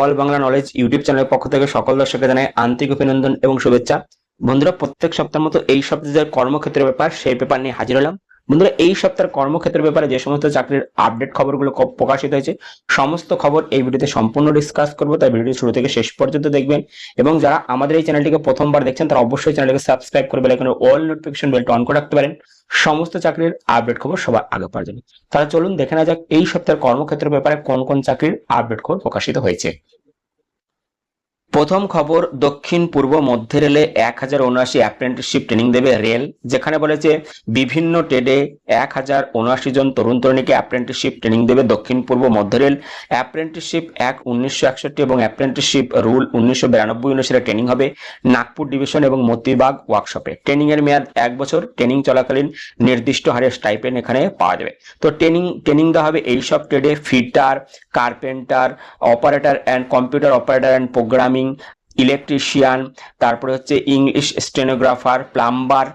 All Bangla knowledge YouTube চ্যানেলের পক্ষ থেকে সকল দর্শককে জানাই আন্তরিক অভিনন্দন এবং শুভেচ্ছা। বন্ধুরা, প্রত্যেক সপ্তাহের মতো এই সপ্তাহে যে কর্মক্ষেত্রের ব্যাপার সেই পেপার নিয়ে হাজির হলাম। বন্ধুরা, এই সপ্তাহের কর্মক্ষেত্রের ব্যাপারে যে সমস্ত চাকরির আপডেট খবরগুলো প্রকাশিত হয়েছে সমস্ত খবর এই ভিডিওতে সম্পূর্ণ ডিসকাস করবো, তাই ভিডিওটি শুরু থেকে শেষ পর্যন্ত দেখবেন। এবং যারা আমাদের এই চ্যানেলটিকে প্রথমবার দেখছেন তারা অবশ্যই চ্যানেলটিকে সাবস্ক্রাইব করে বেল আইকনের অল নোটিফিকেশন বেলটা অন করে রাখতে পারেন সমস্ত চাকরির আপডেট খবর সবার আগে পাওয়ার জন্য। তাহলে চলুন দেখে নেওয়া যাক এই সপ্তাহের কর্মক্ষেত্রের ব্যাপারে কোন কোন চাকরির আপডেট খবর প্রকাশিত হয়েছে। প্রথম খবর, দক্ষিণ পূর্ব মধ্য রেলে 1079 অ্যাপ্রেন্টিসশিপ ট্রেনিং দেবে রেল, যেখানে বলেছে বিভিন্ন ট্রেডে 1079 জন তরুণ তরুণীকে অ্যাপ্রেন্টিসশিপ ট্রেনিং দেবে দক্ষিণ পূর্ব মধ্য রেল। অ্যাপ্রেন্টিসশিপ 1961 এবং অ্যাপ্রেন্টিসশিপ রুল 1992 অনুসারে ট্রেনিং হবে নাগপুর ডিভিশন এবং মতিবাগ ওয়ার্কশপে। ট্রেনিং এর মেয়াদ 1 বছর। ট্রেনিং চলাকালীন নির্দিষ্ট হারে স্টাইপেন্ড এখানে পাওয়া যাবে। তো ট্রেনিং দেওয়া হবে এইসব ট্রেডে: fitter, carpenter, operator and computer operator and programming, electrician, তারপরে হচ্ছে English stenographer, plumber,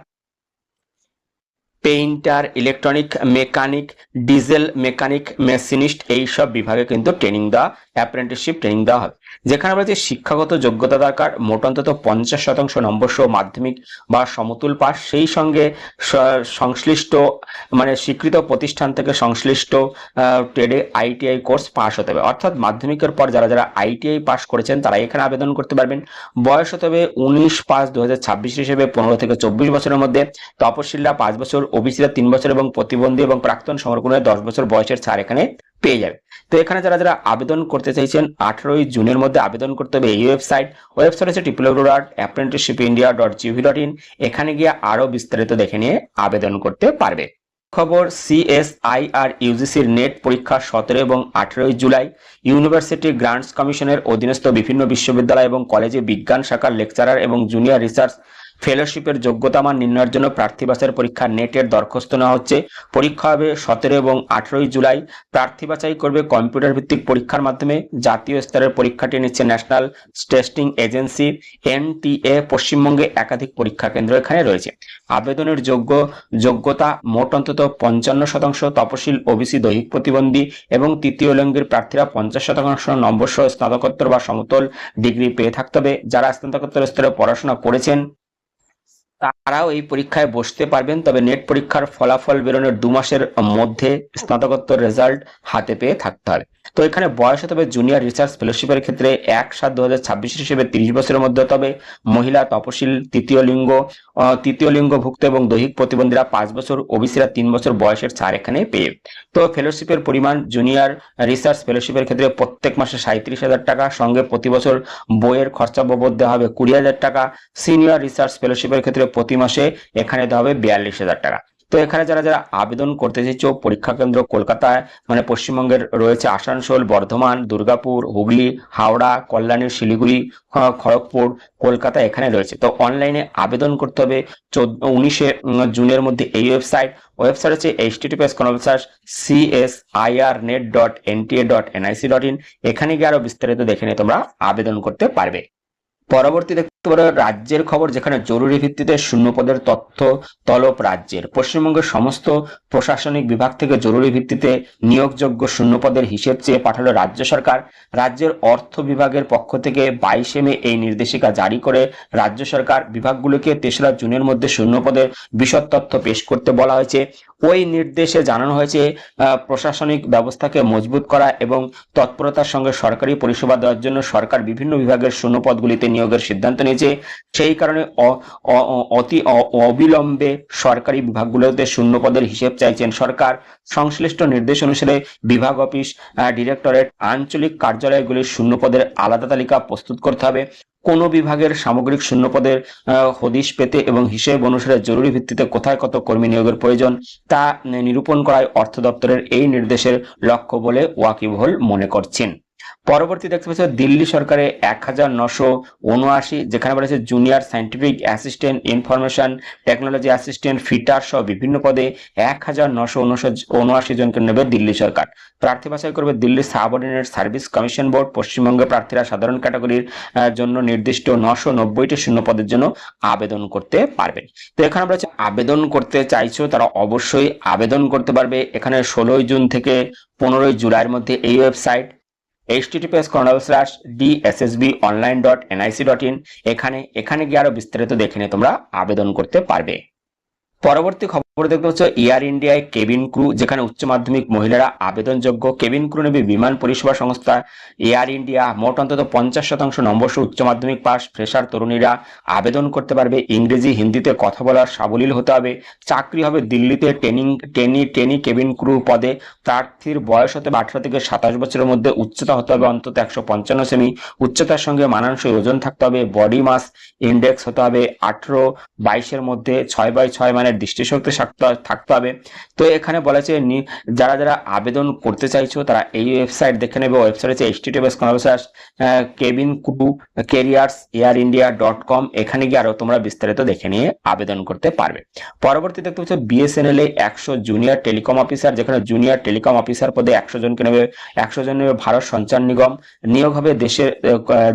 painter, electronic mechanic, diesel mechanic, machinist, এই সব বিভাগে কিন্তু ট্রেনিং দেওয়া অ্যাপ্রেন্টিসশিপ ট্রেনিং দেওয়া হবে। যেখানে বলছে শিক্ষাগত যোগ্যতা দরকার, মোট অন্তত 50% নম্বর সহ মাধ্যমিক বা সমতুল পাস, সেই সঙ্গে সংশ্লিষ্ট মানে স্বীকৃত প্রতিষ্ঠান থেকে সংশ্লিষ্ট ট্রেডে আইটিআই কোর্স পাস হতে হবে। অর্থাৎ মাধ্যমিকের পর যারা যারা আইটিআই পাস করেছেন তারা এখানে আবেদন করতে পারবেন। বয়স হতে হবে 19/5/2026 হিসেবে 15 থেকে 24 বছরের মধ্যে। তপশিলরা 5 বছর, ওবিসিরা 3 বছর এবং প্রতিবন্ধী এবং প্রাক্তন সমরকনের 10 বছর বয়সের ছাড় এখানে পেয়ে যাবে। তো এখানে যারা যারা আবেদন করতে চাইছেন 18 জুনের মধ্যে আবেদন করতে হবে। এই ওয়েবসাইট হচ্ছে www.apprenticeshipindia.gov.in। এখানে গিয়ে আরো বিস্তারিত দেখে নিয়ে আবেদন করতে পারবে। খবর, সিএসআইআর ইউজিসির নেট পরীক্ষা 17 এবং 18 জুলাই। ইউনিভার্সিটি গ্রান্টস কমিশনের অধীনস্থ বিভিন্ন বিশ্ববিদ্যালয় এবং কলেজে বিজ্ঞান শাখার লেকচারার এবং জুনিয়র রিসার্চ ফেলোশিপের যোগ্যতা মান নির্ণয়ের জন্য প্রার্থী বাছাইয়ের পরীক্ষা নেটের দরখাস্ত নেওয়া হচ্ছে। পরীক্ষা হবে 17 এবং 18 জুলাই। প্রার্থী বাছাই করবে কম্পিউটার ভিত্তিক পরীক্ষার মাধ্যমে। জাতীয় স্তরের পরীক্ষাটি নিচ্ছে ন্যাশনাল টেস্টিং এজেন্সি এনটিএ। পশ্চিমবঙ্গে একাধিক পরীক্ষা কেন্দ্র এখানে রয়েছে। আবেদনের যোগ্যতা মোট অন্তত 55%। তপশিল, ওবিসি, দৈহিক প্রতিবন্ধী এবং তৃতীয় লিঙ্গের প্রার্থীরা 50% নম্বর সহ স্নাতকোত্তর বা সমতল ডিগ্রি পেয়ে থাকতে হবে। যারা স্নাতকোত্তর স্তরে পড়াশোনা করেছেন তারাও এই পরীক্ষায় বসতে পারবেন, তবে নেট পরীক্ষার ফলাফল বেরোনোর 2 মাসের মধ্যে স্নাতকোত্তর রেজাল্ট হাতে পেয়ে থাকতে হবে। তো এখানে বয়স হতে হবে জুনিয়র রিসার্চ ফেলোশিপের ক্ষেত্রে 1/7/2026 হিসেবে 30 বছরের মধ্যে হতে হবে। মহিলা, তপশিল, তৃতীয় লিঙ্গভুক্ত এবং দৈহিক প্রতিবন্ধীরা 5 বছর, ওবিসিরা 3 বছর বয়সের ছাড় এখানে পেয়ে। তো ফেলোশিপের পরিমাণ, জুনিয়র রিসার্চ ফেলোশিপের ক্ষেত্রে প্রত্যেক মাসে 37,000 টাকা, সঙ্গে প্রতি বছর বইয়ের খরচা বাবদ দেওয়া হবে 20,000 টাকা। সিনিয়র রিসার্চ ফেলোশিপের ক্ষেত্রে প্রতি মাসে এখানে দেওয়া হবে 42,000 টাকা। তো এখানে যারা যারা আবেদন করতে চাইছো, পরীক্ষা কেন্দ্র কলকাতায় মানে পশ্চিমবঙ্গের রয়েছে আসানসোল, বর্ধমান, দুর্গাপুর, হুগলি, হাওড়া, কল্যাণী, শিলিগুড়ি, খড়গপুর, কলকাতা এখানে রয়েছে। তো অনলাইনে আবেদন করতে হবে 19 জুনের মধ্যে। এই ওয়েবসাইট হচ্ছে https://csirnet.nta.nic.in। এখানে গিয়ে আরো বিস্তারিত দেখে নিয়ে তোমরা আবেদন করতে পারবে। পরবর্তী দেখতে পারো রাজ্যের খবর, যেখানে জরুরি ভিত্তিতে শূন্যপদের তথ্য তলব রাজ্যের। পশ্চিমবঙ্গের সমস্ত প্রশাসনিক বিভাগ থেকে জরুরি ভিত্তিতে নিয়োগযোগ্য শূন্যপদের হিসেব চেয়ে পাঠালো রাজ্য সরকার। রাজ্যের অর্থ বিভাগের পক্ষ থেকে 22 মে এই নির্দেশিকা জারি করে রাজ্য সরকার বিভাগগুলোকে 3রা জুনের মধ্যে শূন্যপদের বিশদ তথ্য পেশ করতে বলা হয়েছে। ওই নির্দেশে জানানো হয়েছে প্রশাসনিক ব্যবস্থাকে মজবুত করা এবং তৎপরতার সঙ্গে সরকারি পরিষেবা দেওয়ার জন্য সরকার বিভিন্ন বিভাগের শূন্যপদগুলিতে নিয়োগের সিদ্ধান্ত নিয়েছে। সেই কারণে অতি অবিলম্বে সরকারি বিভাগগুলোতে শূন্যপদের হিসেব চাইছেন সরকার। সংশ্লিষ্ট নির্দেশ অনুসারে বিভাগ অফিস, ডিরেক্টরেট, আঞ্চলিক কার্যালয়গুলির শূন্যপদের আলাদা তালিকা প্রস্তুত করতে হবে। কোন বিভাগের সামগ্রিক শূন্যপদের হদিশ পেতে এবং হিসেব অনুসারে জরুরি ভিত্তিতে কোথায় কত কর্মী নিয়োগের প্রয়োজন তা নিরূপণ করায় অর্থ দপ্তরের এই নির্দেশের লক্ষ্য বলে ওয়াকিবহল মনে করছেন। পরবর্তী দেখতে পাচ্ছ দিল্লি সরকারে 1979, যেখানে বলেছে junior scientific assistant, information technology assistant, fitter সহ বিভিন্ন পদে 1979 জনকে নেবে দিল্লি সরকার। প্রার্থী বাছাই করবে Delhi subordinate service commission board. পশ্চিমবঙ্গের প্রার্থীরা সাধারণ ক্যাটাগরির জন্য নির্দিষ্ট 990টি শূন্য পদের জন্য আবেদন করতে পারবেন। তো এখানে আমরা আবেদন করতে চাইছো তারা অবশ্যই আবেদন করতে পারবে। এখানে 16 জুন থেকে 15 জুলাইয়ের মধ্যে এই ওয়েবসাইট https://dssbonline.nic.in এখানে গিয়ে আরো বিস্তারিত দেখে নিয়ে তোমরা আবেদন করতে পারবে। পরবর্তী খবর দেখতে হচ্ছে এয়ার ইন্ডিয়ায় কেবিন ক্রু, যেখানে উচ্চ মাধ্যমিক মহিলারা আবেদনযোগ্য। কেবিন ক্রু নেবে বিমান পরিষেবা সংস্থা এয়ার ইন্ডিয়া। মোট অন্তত 50% নম্বর সহ উচ্চ মাধ্যমিক পাস ফ্রেশার তরুণীরা আবেদন করতে পারবে। ইংরেজি হিন্দিতে কথা বলার সাবলীল হতে হবে। চাকরি হবে দিল্লিতে টেনি কেবিন ক্রু পদে। প্রার্থীর বয়স হতে 18 থেকে 27 বছরের মধ্যে। উচ্চতা হতে হবে অন্তত 155 সেমি। উচ্চতার সঙ্গে মানানসই ওজন থাকতে হবে। বডি মাস ইন্ডেক্স হতে হবে 18-22 মধ্যে। 6/6 মানের দৃষ্টিশক্তি থাকতে হবে। তো এখানে বলেছে যারা আবেদন করতে চাইছো তারা এই ওয়েবসাইট দেখে নেবে। ওয়েবসাইট হচ্ছে https://cabincareersarindia.com। এখানে গিয়ে আরো তোমরা বিস্তারিত দেখে নিয়ে আবেদন করতে পারবে। পরবর্তী দেখতে হচ্ছে বিএসএনএল এ 100 জুনিয়র টেলিকম অফিসার, যেখানে জুনিয়র টেলিকম অফিসার পদে 100 জনকে নেবে। 100 জন নেবে ভারত সঞ্চার নিগম। নিয়োগ হবে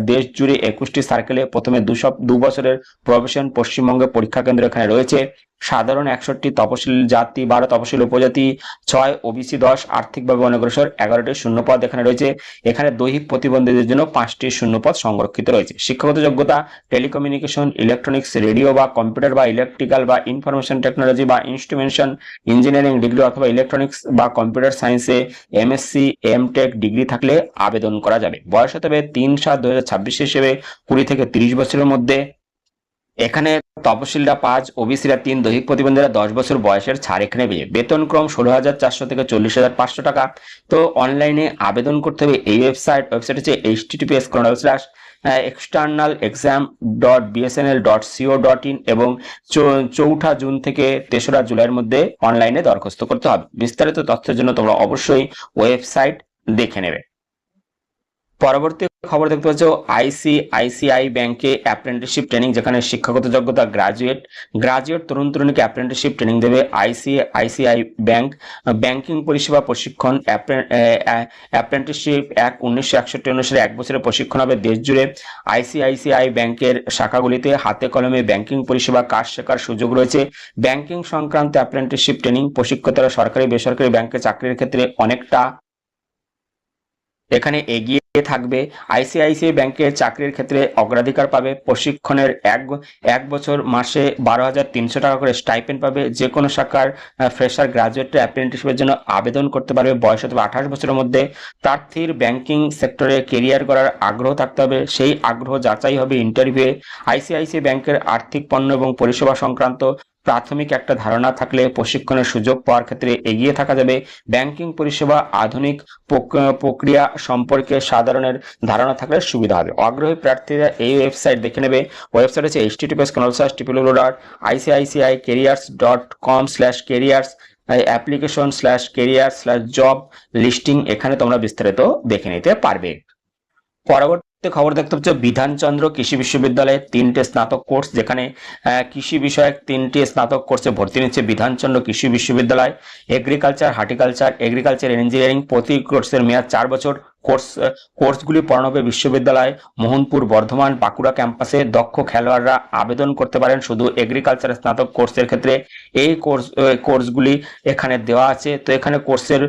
দেশ জুড়ে 21টি সার্কেলে। প্রথমে 2 বছরের প্রবেশন পশ্চিমবঙ্গে পরীক্ষা কেন্দ্র এখানে রয়েছে। সাধারণ 61টি, তপশিল জাতি 12, তপশিল উপজাতি 6, ওবিসি 10, আর্থিকভাবে অনগ্রসর 11টি শূন্যপদ এখানে রয়েছে। এখানে দৈহিক প্রতিবন্ধীদের জন্য 5টি শূন্যপদ সংরক্ষিত রয়েছে। শিক্ষাগত যোগ্যতা টেলিকমিউনিকেশন, ইলেকট্রনিক্স, রেডিও বা কম্পিউটার বা ইলেকট্রিক্যাল বা ইনফরমেশন টেকনোলজি বা ইনস্ট্রুমেন্টেশন ইঞ্জিনিয়ারিং ডিগ্রি অথবা ইলেকট্রনিক্স বা কম্পিউটার সায়েন্সে এমএসসি এমটেক ডিগ্রি থাকলে আবেদন করা যাবে। বয়স হতে হবে 3/7/2026 হিসেবে 20 থেকে 30 বছরের মধ্যে। এখানে তপশিলরা 5, ওবিসিরা 3, দৈহিক প্রতিবন্ধীরা 10 বছর বয়সের ছাড় এখানে পেয়ে। বেতন ক্রম 16,400 থেকে 40,500 টাকা। তো অনলাইনে আবেদন করতে হবে। এই ওয়েবসাইট হচ্ছে https://externalexam.bsnl.co.in এবং 4 জুন থেকে 3রা জুলাইয়ের মধ্যে অনলাইনে দরখাস্ত করতে হবে। বিস্তারিত তথ্যের জন্য তোমরা অবশ্যই ওয়েবসাইট দেখে নেবে। পরবর্তী খবর দেখতে পাচ্ছ আইসিআইসিআই ব্যাংকে অ্যাপ্রেন্টিসশিপ ট্রেনিং, যেখানে শিক্ষাগত যোগ্যতা গ্রাজুয়েট তরুণ তরুণীকে অ্যাপ্রেন্টিসশিপ ট্রেনিং দেবে আইসিআইসিআই ব্যাংক। ব্যাংকিং পরিষেবা প্রশিক্ষণ অ্যাপ্রেন্টিসশিপ 1961 অনুসারে 1 বছরের প্রশিক্ষণ হবে দেশ জুড়ে। আইসিআইসিআই ব্যাংকের শাখাগুলিতে হাতে কলমে ব্যাংকিং পরিষেবা কাজ শেখার সুযোগ রয়েছে। ব্যাংকিং সংক্রান্ত অ্যাপ্রেন্টিসশিপ ট্রেনিং প্রশিক্ষকরা সরকারি বেসরকারি ব্যাংকে চাকরির ক্ষেত্রে অনেকটা এখানে এগিয়ে থাকবে। আইসিআইসিআই ব্যাংকের চাকরির ক্ষেত্রে অগ্রাধিকার পাবে। প্রশিক্ষণের এক বছর মাসে 12,300 টাকা করে স্টাইপেন্ড পাবে। যে কোনো শাখার ফ্রেশার গ্রাজুয়েট অ্যাপ্রেন্টিসশিপের জন্য আবেদন করতে পারবে। বয়স হতে 28 বছরের মধ্যে। প্রার্থীর ব্যাংকিং সেক্টরে কেরিয়ার করার আগ্রহ থাকতে হবে। সেই আগ্রহ যাচাই হবে ইন্টারভিউয়ে। আইসিআইসিআই ব্যাংকের আর্থিক পণ্য এবং পরিষেবা সংক্রান্ত প্রাথমিক একটা ধারণা থাকলে প্রশিক্ষণের সুযোগ পাওয়ার ক্ষেত্রে এগিয়ে থাকা যাবে। ব্যাংকিং পরিষেবা আধুনিক প্রক্রিয়া সম্পর্কে সাধারণের ধারণা থাকলে সুবিধা হবে। আগ্রহী প্রার্থীরা এই ওয়েবসাইট দেখে নেবে। ওয়েবসাইট হচ্ছে https://www.icicis.careers application/career/job listing। এখানে তোমরা বিস্তারিত দেখে নিতে পারবে। পরবর্তী খবর দেখতে পাচ্ছ বিধানচন্দ্র কৃষি বিশ্ববিদ্যালয়ে 3টে স্নাতক কোর্স, যেখানে কৃষি বিষয়ক 3টি স্নাতক কোর্সে ভর্তি নিচ্ছে বিধানচন্দ্র কৃষি বিশ্ববিদ্যালয়। Agriculture, horticulture, agriculture engineering. প্রতি কোর্সের মেয়াদ 4 বছর। কোর্সগুলি পড়ানো হবে বিশ্ববিদ্যালয় মোহনপুর, বর্ধমান, বাঁকুড়া ক্যাম্পাসে। দক্ষ খেলোয়াড়রা আবেদন করতে পারেন শুধু এগ্রিকালচার স্নাতক কোর্সের ক্ষেত্রে। এই কোর্সগুলি এখানে দেওয়া আছে। তো এখানে কোর্সের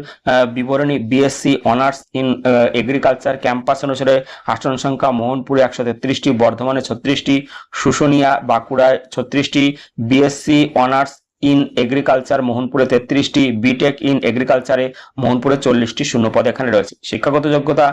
বিবরণী BSc honours in agriculture. Campus অনুসারে আসন সংখ্যা মোহনপুরে 133টি, বর্ধমানে 36টি, শুশুনিয়া বাঁকুড়ায় 36টি। বিএসসি অনার্স ইন এগ্রিকালচার মোহনপুরে 33টি, বিটেক ইন এগ্রিকালচারে মোহনপুরে 40টি শূন্যপদ এখানে রয়েছে। শিক্ষাগত যোগ্যতা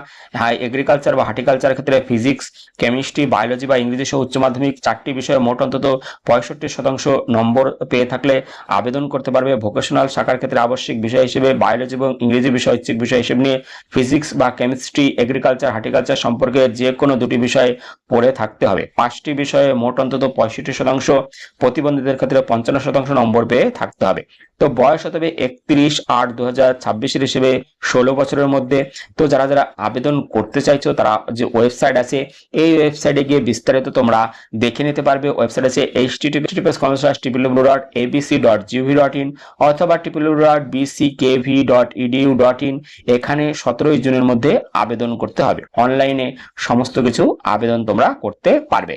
এগ্রিকালচার বা হার্টিকালচার ক্ষেত্রে ফিজিক্স, কেমিস্ট্রি, বায়োলজি বা ইংরেজি সহ উচ্চ মাধ্যমিক 4টি বিষয়ে মোট অন্তত 65% নম্বর পেয়ে থাকলে আবেদন করতে পারবে। ভোকেশনাল শাখার ক্ষেত্রে আবশ্যিক বিষয় হিসেবে বায়োলজি এবং ইংরেজি বিষয় ঐচ্ছিক বিষয় হিসেবে নিয়ে ফিজিক্স বা কেমিস্ট্রি, এগ্রিকালচার, হার্টিকালচার সম্পর্কে যে কোনো 2টি বিষয় পড়ে থাকতে হবে। 5টি বিষয়ে মোট অন্তত 65%, প্রতিবন্ধীদের ক্ষেত্রে 55% নম্বর পেয়ে থাকতে হবে। তো বয়স হতে হবে 31/8/2026 হিসেবে 16 বছরের মধ্যে। তো যারা আবেদন করতে চাইছো তারা যে ওয়েবসাইট আছে এই ওয়েবসাইটে গিয়ে বিস্তারিত তোমরা দেখে নিতে পারবে। ওয়েবসাইট আছে https://www.abc.gov.in অথবা www.bckv.edu.in। এখানে 17 জুনের মধ্যে আবেদন করতে হবে। অনলাইনে সমস্ত কিছু আবেদন তোমরা করতে পারবে।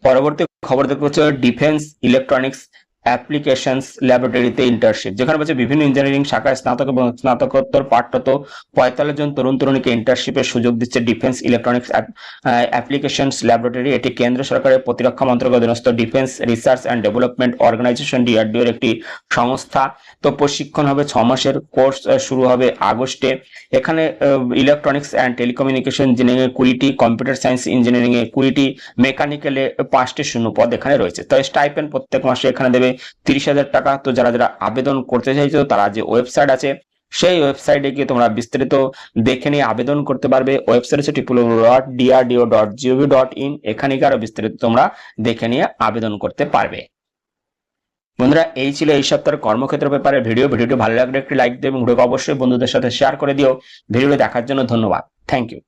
পরবর্তী খবর দেখতে পাচ্ছ ডিফেন্স ইলেকট্রনিক্স অ্যাপ্লিকেশনস ল্যাবরেটরিতে ইন্টার্নশিপ, যেখানে বলছে বিভিন্ন ইঞ্জিনিয়ারিং শাখায় স্নাতক এবং স্নাতকোত্তর পাঠরত 45 জন তরুণ তরুণীকে ইন্টার্নশিপের সুযোগ দিচ্ছে ডিফেন্স ইলেকট্রনিক্স অ্যাপ্লিকেশনস ল্যাবরেটরি। এটি কেন্দ্র সরকারের প্রতিরক্ষা মন্ত্রকের অধীনস্থ defence research and development organisation DRDO এর একটি সংস্থা। তো প্রশিক্ষণ হবে 6 মাসের কোর্স, শুরু হবে আগস্টে। এখানে ইলেকট্রনিক্স অ্যান্ড টেলিকমিউনিকেশন ইঞ্জিনিয়ারিং এ 20টি, কম্পিউটার সায়েন্স ইঞ্জিনিয়ারিং এ 20টি, মেকানিক্যালে 5টি শূন্য পদ এখানে রয়েছে। তো স্টাইপেন্ড প্রত্যেক মাসে এখানে দেবে 30,000 টাকা। তো যারা যারা আবেদন করতে চাইছো তারা যে ওয়েবসাইট আছে সেই ওয়েবসাইটে গিয়ে তোমরা বিস্তারিত দেখে নিয়ে আবেদন করতে পারবে। ওয়েবসাইট হচ্ছে www.drdo.gov.in। এখানে গিয়ে আরো বিস্তারিত তোমরা দেখে নিয়ে আবেদন করতে পারবে। বন্ধুরা, এই ছিল এই সপ্তাহের কর্মক্ষেত্র ব্যাপারে ভিডিওটি ভালো লাগলে একটি লাইক দেবে এবং অবশ্যই বন্ধুদের সাথে শেয়ার করে দিও। ভিডিওটি দেখার জন্য ধন্যবাদ। Thank you.